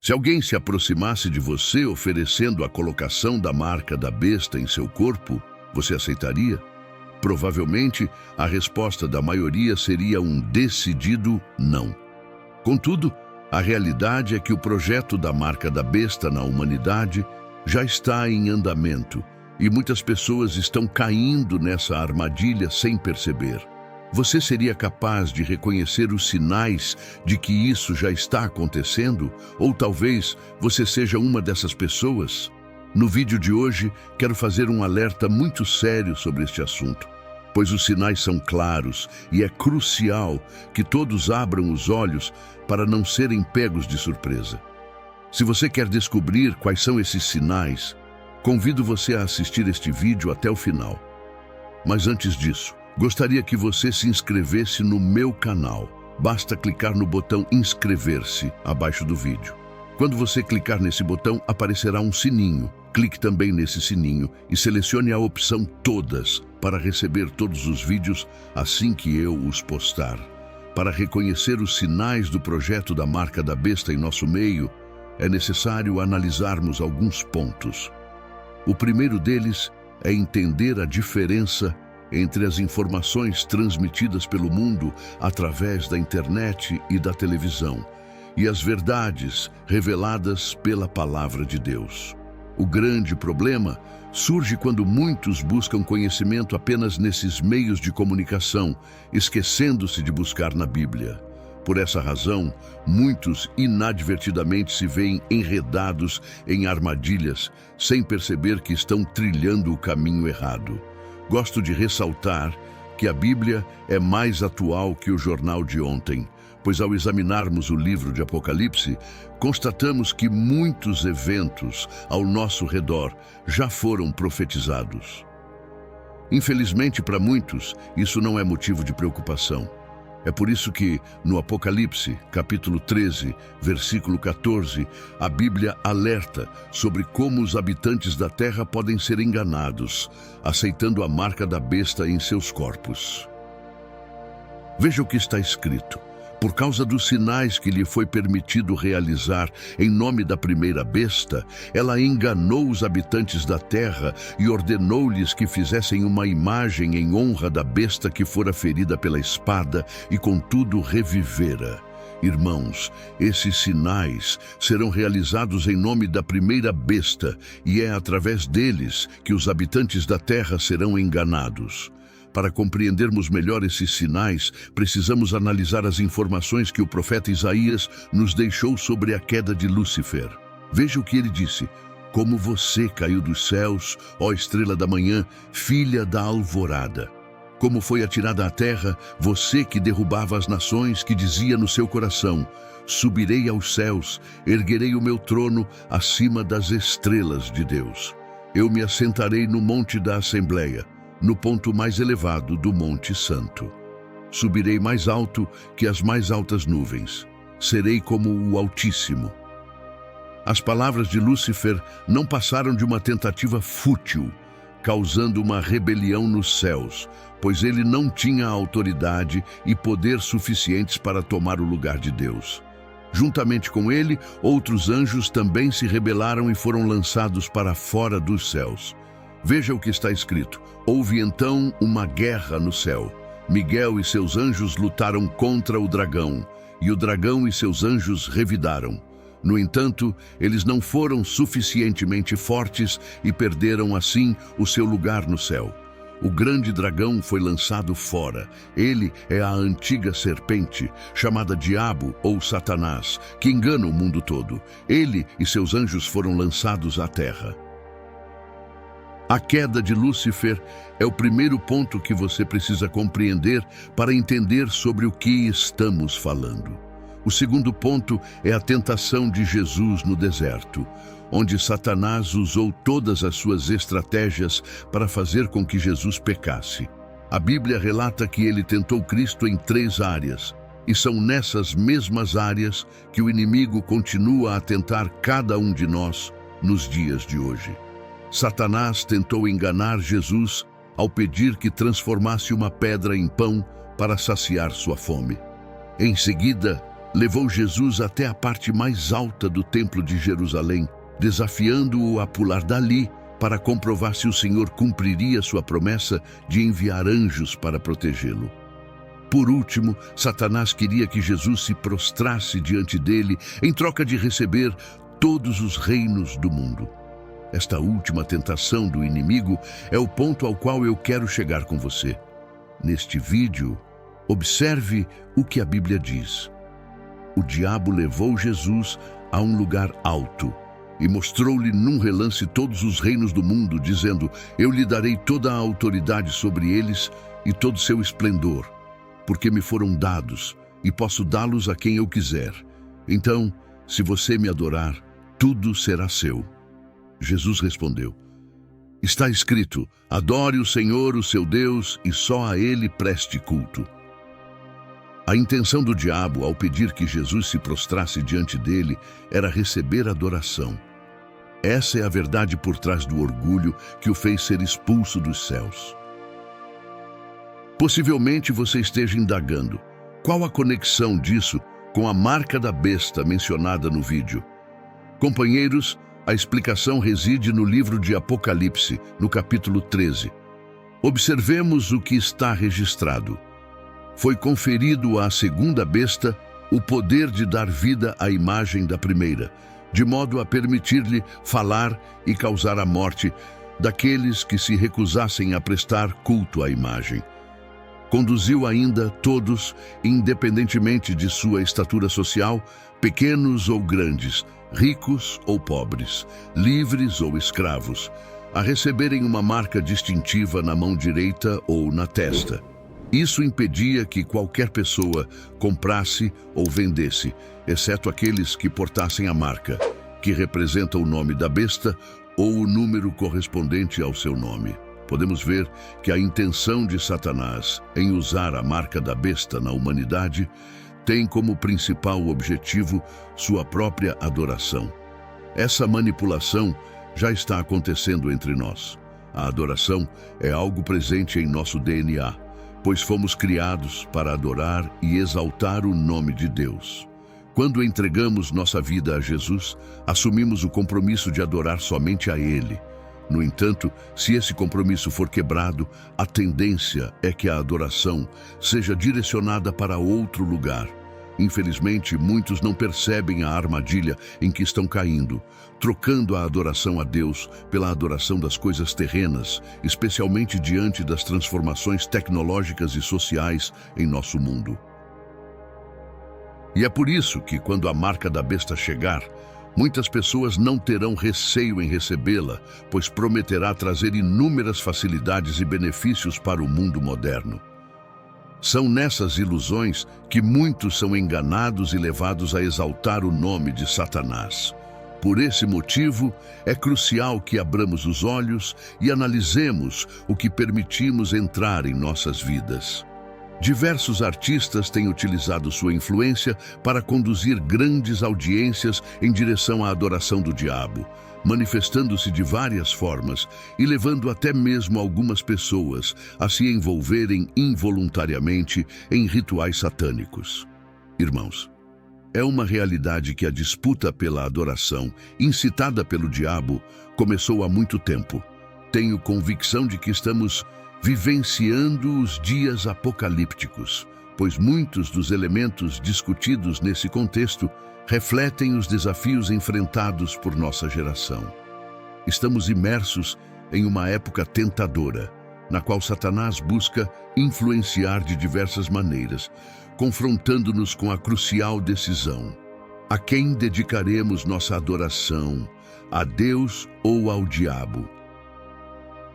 Se alguém se aproximasse de você oferecendo a colocação da marca da besta em seu corpo, você aceitaria? Provavelmente, a resposta da maioria seria um decidido não. Contudo, a realidade é que o projeto da marca da besta na humanidade já está em andamento e muitas pessoas estão caindo nessa armadilha sem perceber. Você seria capaz de reconhecer os sinais de que isso já está acontecendo? Ou talvez você seja uma dessas pessoas? No vídeo de hoje, quero fazer um alerta muito sério sobre este assunto, pois os sinais são claros e é crucial que todos abram os olhos para não serem pegos de surpresa. Se você quer descobrir quais são esses sinais, convido você a assistir este vídeo até o final. Mas antes disso, gostaria que você se inscrevesse no meu canal. Basta clicar no botão inscrever-se abaixo do vídeo. Quando você clicar nesse botão, aparecerá um sininho. Clique também nesse sininho e selecione a opção Todas para receber todos os vídeos assim que eu os postar. Para reconhecer os sinais do projeto da marca da besta em nosso meio, é necessário analisarmos alguns pontos. O primeiro deles é entender a diferença entre as informações transmitidas pelo mundo através da internet e da televisão e as verdades reveladas pela palavra de Deus. O grande problema surge quando muitos buscam conhecimento apenas nesses meios de comunicação, esquecendo-se de buscar na Bíblia. Por essa razão, muitos inadvertidamente se veem enredados em armadilhas, sem perceber que estão trilhando o caminho errado. Gosto de ressaltar que a Bíblia é mais atual que o jornal de ontem, pois ao examinarmos o livro de Apocalipse, constatamos que muitos eventos ao nosso redor já foram profetizados. Infelizmente, para muitos, isso não é motivo de preocupação. É por isso que, no Apocalipse, capítulo 13, versículo 14, a Bíblia alerta sobre como os habitantes da terra podem ser enganados, aceitando a marca da besta em seus corpos. Veja o que está escrito. Por causa dos sinais que lhe foi permitido realizar em nome da primeira besta, ela enganou os habitantes da terra e ordenou-lhes que fizessem uma imagem em honra da besta que fora ferida pela espada e contudo revivera. Irmãos, esses sinais serão realizados em nome da primeira besta e é através deles que os habitantes da terra serão enganados. Para compreendermos melhor esses sinais, precisamos analisar as informações que o profeta Isaías nos deixou sobre a queda de Lúcifer. Veja o que ele disse: "Como você caiu dos céus, ó estrela da manhã, filha da alvorada. Como foi atirada à terra, você que derrubava as nações, que dizia no seu coração: subirei aos céus, erguerei o meu trono acima das estrelas de Deus. Eu me assentarei no monte da Assembleia, no ponto mais elevado do Monte Santo. Subirei mais alto que as mais altas nuvens. Serei como o Altíssimo." As palavras de Lúcifer não passaram de uma tentativa fútil, causando uma rebelião nos céus, pois ele não tinha autoridade e poder suficientes para tomar o lugar de Deus. Juntamente com ele, outros anjos também se rebelaram e foram lançados para fora dos céus. Veja o que está escrito: "Houve então uma guerra no céu. Miguel e seus anjos lutaram contra o dragão, e o dragão e seus anjos revidaram. No entanto, eles não foram suficientemente fortes e perderam assim o seu lugar no céu. O grande dragão foi lançado fora. Ele é a antiga serpente, chamada Diabo ou Satanás, que engana o mundo todo. Ele e seus anjos foram lançados à terra." A queda de Lúcifer é o primeiro ponto que você precisa compreender para entender sobre o que estamos falando. O segundo ponto é a tentação de Jesus no deserto, onde Satanás usou todas as suas estratégias para fazer com que Jesus pecasse. A Bíblia relata que ele tentou Cristo em 3 áreas, e são nessas mesmas áreas que o inimigo continua a tentar cada um de nós nos dias de hoje. Satanás tentou enganar Jesus ao pedir que transformasse uma pedra em pão para saciar sua fome. Em seguida, levou Jesus até a parte mais alta do Templo de Jerusalém, desafiando-o a pular dali para comprovar se o Senhor cumpriria sua promessa de enviar anjos para protegê-lo. Por último, Satanás queria que Jesus se prostrasse diante dele em troca de receber todos os reinos do mundo. Esta última tentação do inimigo é o ponto ao qual eu quero chegar com você. Neste vídeo, observe o que a Bíblia diz. O diabo levou Jesus a um lugar alto e mostrou-lhe num relance todos os reinos do mundo, dizendo: eu lhe darei toda a autoridade sobre eles e todo seu esplendor, porque me foram dados e posso dá-los a quem eu quiser. Então, se você me adorar, tudo será seu. Jesus respondeu: está escrito, adore o Senhor, o seu Deus, e só a ele preste culto. A intenção do diabo ao pedir que Jesus se prostrasse diante dele era receber adoração. Essa é a verdade por trás do orgulho que o fez ser expulso dos céus. Possivelmente você esteja indagando: qual a conexão disso com a marca da besta mencionada no vídeo? Companheiros, a explicação reside no livro de Apocalipse, no capítulo 13. Observemos o que está registrado. Foi conferido à segunda besta o poder de dar vida à imagem da primeira, de modo a permitir-lhe falar e causar a morte daqueles que se recusassem a prestar culto à imagem. Conduziu ainda todos, independentemente de sua estatura social, pequenos ou grandes, ricos ou pobres, livres ou escravos, a receberem uma marca distintiva na mão direita ou na testa. Isso impedia que qualquer pessoa comprasse ou vendesse, exceto aqueles que portassem a marca, que representa o nome da besta ou o número correspondente ao seu nome. Podemos ver que a intenção de Satanás em usar a marca da besta na humanidade tem como principal objetivo sua própria adoração. Essa manipulação já está acontecendo entre nós. A adoração é algo presente em nosso DNA, pois fomos criados para adorar e exaltar o nome de Deus. Quando entregamos nossa vida a Jesus, assumimos o compromisso de adorar somente a Ele. No entanto, se esse compromisso for quebrado, a tendência é que a adoração seja direcionada para outro lugar. Infelizmente, muitos não percebem a armadilha em que estão caindo, trocando a adoração a Deus pela adoração das coisas terrenas, especialmente diante das transformações tecnológicas e sociais em nosso mundo. E é por isso que, quando a marca da besta chegar, muitas pessoas não terão receio em recebê-la, pois prometerá trazer inúmeras facilidades e benefícios para o mundo moderno. São nessas ilusões que muitos são enganados e levados a exaltar o nome de Satanás. Por esse motivo, é crucial que abramos os olhos e analisemos o que permitimos entrar em nossas vidas. Diversos artistas têm utilizado sua influência para conduzir grandes audiências em direção à adoração do diabo, manifestando-se de várias formas e levando até mesmo algumas pessoas a se envolverem involuntariamente em rituais satânicos. Irmãos, é uma realidade que a disputa pela adoração, incitada pelo diabo, começou há muito tempo. Tenho convicção de que estamos vivenciando os dias apocalípticos, pois muitos dos elementos discutidos nesse contexto refletem os desafios enfrentados por nossa geração. Estamos imersos em uma época tentadora, na qual Satanás busca influenciar de diversas maneiras, confrontando-nos com a crucial decisão: a quem dedicaremos nossa adoração, a Deus ou ao diabo?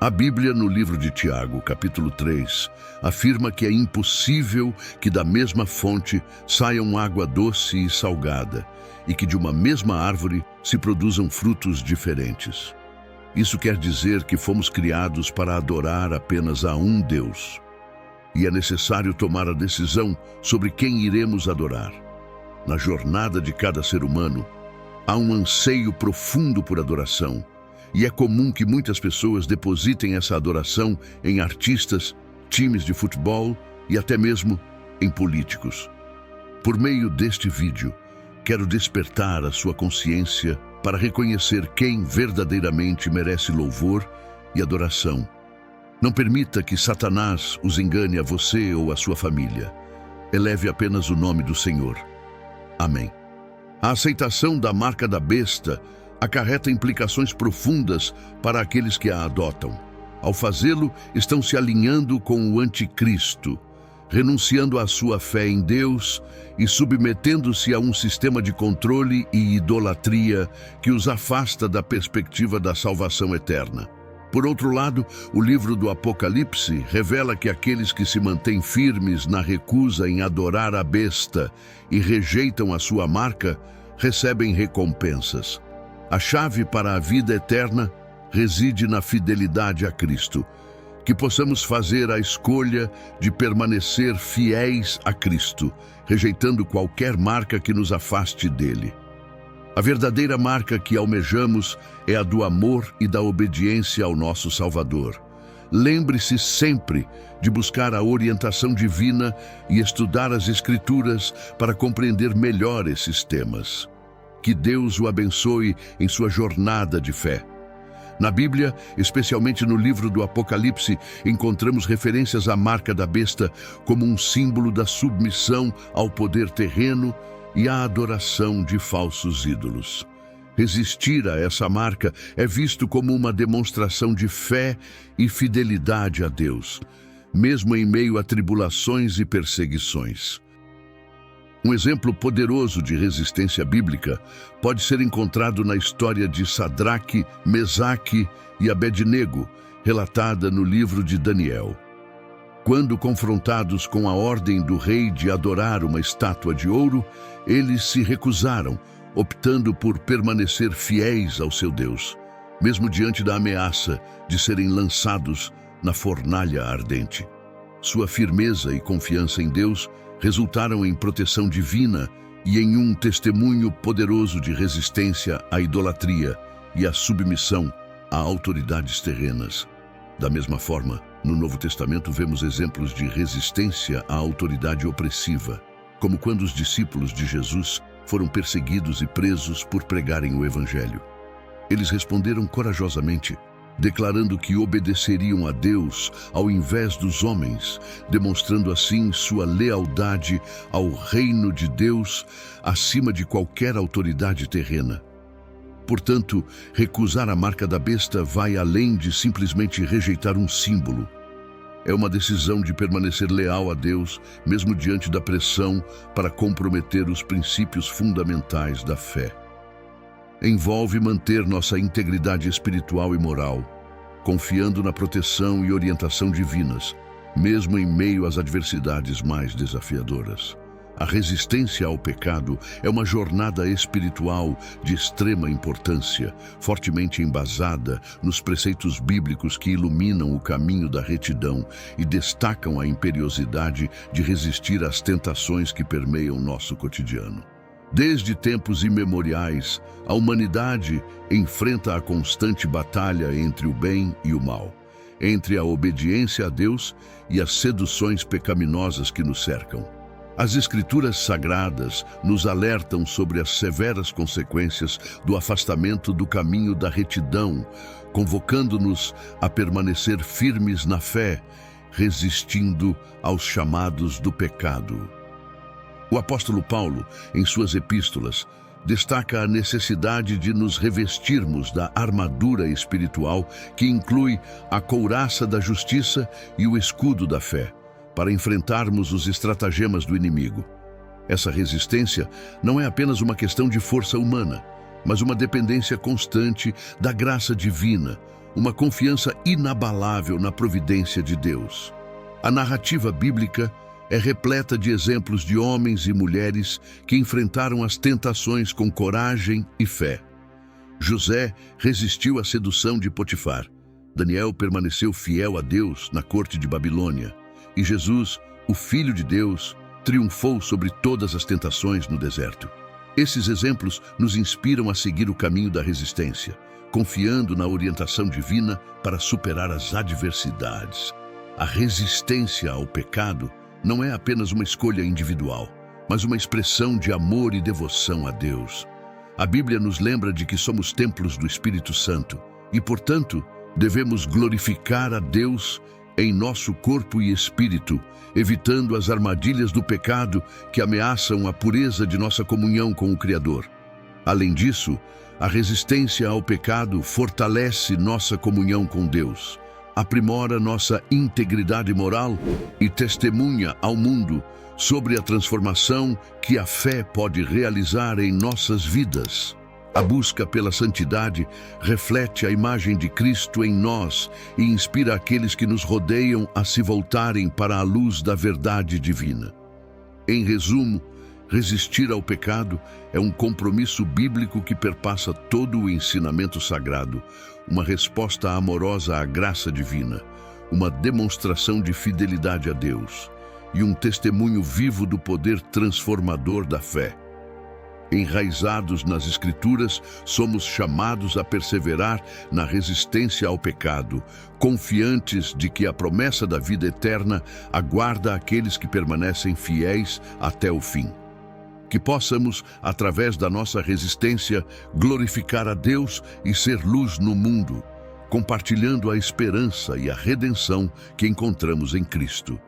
A Bíblia, no livro de Tiago, capítulo 3, afirma que é impossível que da mesma fonte saiam água doce e salgada, e que de uma mesma árvore se produzam frutos diferentes. Isso quer dizer que fomos criados para adorar apenas a um Deus. E é necessário tomar a decisão sobre quem iremos adorar. Na jornada de cada ser humano, há um anseio profundo por adoração, e é comum que muitas pessoas depositem essa adoração em artistas, times de futebol e até mesmo em políticos. Por meio deste vídeo, quero despertar a sua consciência para reconhecer quem verdadeiramente merece louvor e adoração. Não permita que Satanás os engane a você ou a sua família. Eleve apenas o nome do Senhor. Amém. A aceitação da marca da besta acarreta implicações profundas para aqueles que a adotam. Ao fazê-lo, estão se alinhando com o anticristo, renunciando à sua fé em Deus e submetendo-se a um sistema de controle e idolatria que os afasta da perspectiva da salvação eterna. Por outro lado, o livro do Apocalipse revela que aqueles que se mantêm firmes na recusa em adorar a besta e rejeitam a sua marca, recebem recompensas. A chave para a vida eterna reside na fidelidade a Cristo. Que possamos fazer a escolha de permanecer fiéis a Cristo, rejeitando qualquer marca que nos afaste dele. A verdadeira marca que almejamos é a do amor e da obediência ao nosso Salvador. Lembre-se sempre de buscar a orientação divina e estudar as Escrituras para compreender melhor esses temas. Que Deus o abençoe em sua jornada de fé. Na Bíblia, especialmente no livro do Apocalipse, encontramos referências à marca da besta como um símbolo da submissão ao poder terreno e à adoração de falsos ídolos. Resistir a essa marca é visto como uma demonstração de fé e fidelidade a Deus, mesmo em meio a tribulações e perseguições. Um exemplo poderoso de resistência bíblica pode ser encontrado na história de Sadraque, Mesaque e Abednego, relatada no livro de Daniel. Quando confrontados com a ordem do rei de adorar uma estátua de ouro, eles se recusaram, optando por permanecer fiéis ao seu Deus, mesmo diante da ameaça de serem lançados na fornalha ardente. Sua firmeza e confiança em Deus resultaram em proteção divina e em um testemunho poderoso de resistência à idolatria e à submissão a autoridades terrenas. Da mesma forma, no Novo Testamento vemos exemplos de resistência à autoridade opressiva, como quando os discípulos de Jesus foram perseguidos e presos por pregarem o Evangelho. Eles responderam corajosamente, declarando que obedeceriam a Deus ao invés dos homens, demonstrando assim sua lealdade ao reino de Deus acima de qualquer autoridade terrena. Portanto, recusar a marca da besta vai além de simplesmente rejeitar um símbolo. É uma decisão de permanecer leal a Deus, mesmo diante da pressão para comprometer os princípios fundamentais da fé. Envolve manter nossa integridade espiritual e moral, confiando na proteção e orientação divinas, mesmo em meio às adversidades mais desafiadoras. A resistência ao pecado é uma jornada espiritual de extrema importância, fortemente embasada nos preceitos bíblicos que iluminam o caminho da retidão e destacam a imperiosidade de resistir às tentações que permeiam nosso cotidiano. Desde tempos imemoriais, a humanidade enfrenta a constante batalha entre o bem e o mal, entre a obediência a Deus e as seduções pecaminosas que nos cercam. As Escrituras Sagradas nos alertam sobre as severas consequências do afastamento do caminho da retidão, convocando-nos a permanecer firmes na fé, resistindo aos chamados do pecado. O apóstolo Paulo, em suas epístolas, destaca a necessidade de nos revestirmos da armadura espiritual que inclui a couraça da justiça e o escudo da fé, para enfrentarmos os estratagemas do inimigo. Essa resistência não é apenas uma questão de força humana, mas uma dependência constante da graça divina, uma confiança inabalável na providência de Deus. A narrativa bíblica é repleta de exemplos de homens e mulheres que enfrentaram as tentações com coragem e fé. José resistiu à sedução de Potifar. Daniel permaneceu fiel a Deus na corte de Babilônia. E Jesus, o Filho de Deus, triunfou sobre todas as tentações no deserto. Esses exemplos nos inspiram a seguir o caminho da resistência, confiando na orientação divina para superar as adversidades. A resistência ao pecado não é apenas uma escolha individual, mas uma expressão de amor e devoção a Deus. A Bíblia nos lembra de que somos templos do Espírito Santo e, portanto, devemos glorificar a Deus em nosso corpo e espírito, evitando as armadilhas do pecado que ameaçam a pureza de nossa comunhão com o Criador. Além disso, a resistência ao pecado fortalece nossa comunhão com Deus, aprimora nossa integridade moral e testemunha ao mundo sobre a transformação que a fé pode realizar em nossas vidas. A busca pela santidade reflete a imagem de Cristo em nós e inspira aqueles que nos rodeiam a se voltarem para a luz da verdade divina. Em resumo, resistir ao pecado é um compromisso bíblico que perpassa todo o ensinamento sagrado, uma resposta amorosa à graça divina, uma demonstração de fidelidade a Deus e um testemunho vivo do poder transformador da fé. Enraizados nas Escrituras, somos chamados a perseverar na resistência ao pecado, confiantes de que a promessa da vida eterna aguarda aqueles que permanecem fiéis até o fim. Que possamos, através da nossa resistência, glorificar a Deus e ser luz no mundo, compartilhando a esperança e a redenção que encontramos em Cristo.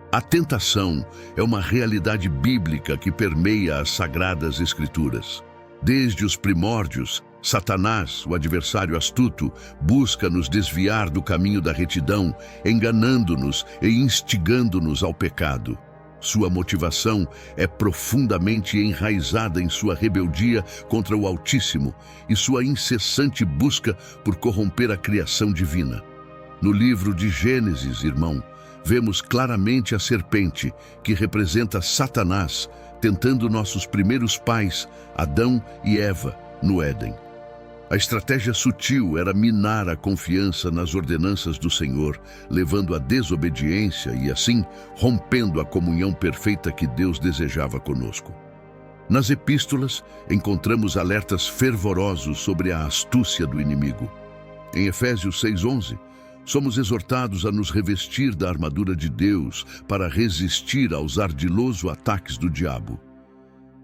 A tentação é uma realidade bíblica que permeia as Sagradas Escrituras. Desde os primórdios, Satanás, o adversário astuto, busca nos desviar do caminho da retidão, enganando-nos e instigando-nos ao pecado. Sua motivação é profundamente enraizada em sua rebeldia contra o Altíssimo e sua incessante busca por corromper a criação divina. No livro de Gênesis, irmão, vemos claramente a serpente, que representa Satanás, tentando nossos primeiros pais, Adão e Eva, no Éden. A estratégia sutil era minar a confiança nas ordenanças do Senhor, levando à desobediência e, assim, rompendo a comunhão perfeita que Deus desejava conosco. Nas epístolas, encontramos alertas fervorosos sobre a astúcia do inimigo. Em Efésios 6:11, somos exortados a nos revestir da armadura de Deus para resistir aos ardilosos ataques do diabo.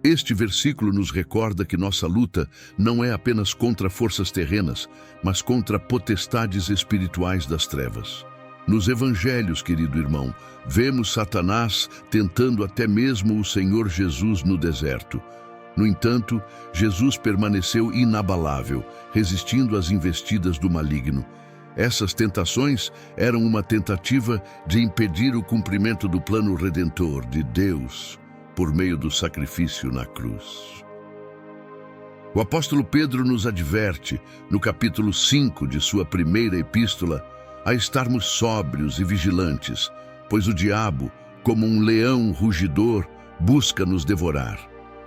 Este versículo nos recorda que nossa luta não é apenas contra forças terrenas, mas contra potestades espirituais das trevas. Nos evangelhos, querido irmão, vemos Satanás tentando até mesmo o Senhor Jesus no deserto. No entanto, Jesus permaneceu inabalável, resistindo às investidas do maligno. Essas tentações eram uma tentativa de impedir o cumprimento do plano redentor de Deus por meio do sacrifício na cruz. O apóstolo Pedro nos adverte, no capítulo 5 de sua primeira epístola, a estarmos sóbrios e vigilantes, pois o diabo, como um leão rugidor, busca nos devorar.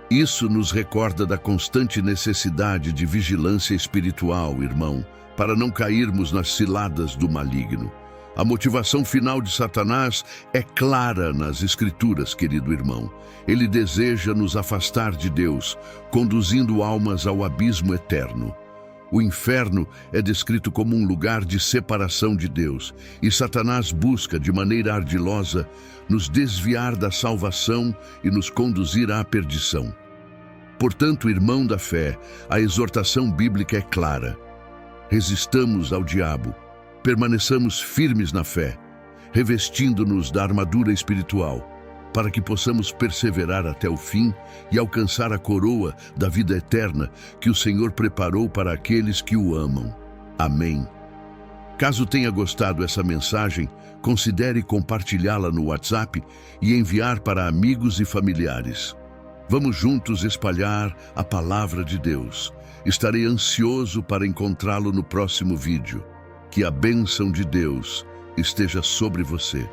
Isso nos recorda da constante necessidade de vigilância espiritual, irmão, para não cairmos nas ciladas do maligno. A motivação final de Satanás é clara nas Escrituras, querido irmão. Ele deseja nos afastar de Deus, conduzindo almas ao abismo eterno. O inferno é descrito como um lugar de separação de Deus, e Satanás busca, de maneira ardilosa, nos desviar da salvação e nos conduzir à perdição. Portanto, irmão da fé, a exortação bíblica é clara. Resistamos ao diabo, permaneçamos firmes na fé, revestindo-nos da armadura espiritual, para que possamos perseverar até o fim e alcançar a coroa da vida eterna que o Senhor preparou para aqueles que o amam. Amém. Caso tenha gostado dessa mensagem, considere compartilhá-la no WhatsApp e enviar para amigos e familiares. Vamos juntos espalhar a palavra de Deus. Estarei ansioso para encontrá-lo no próximo vídeo. Que a bênção de Deus esteja sobre você.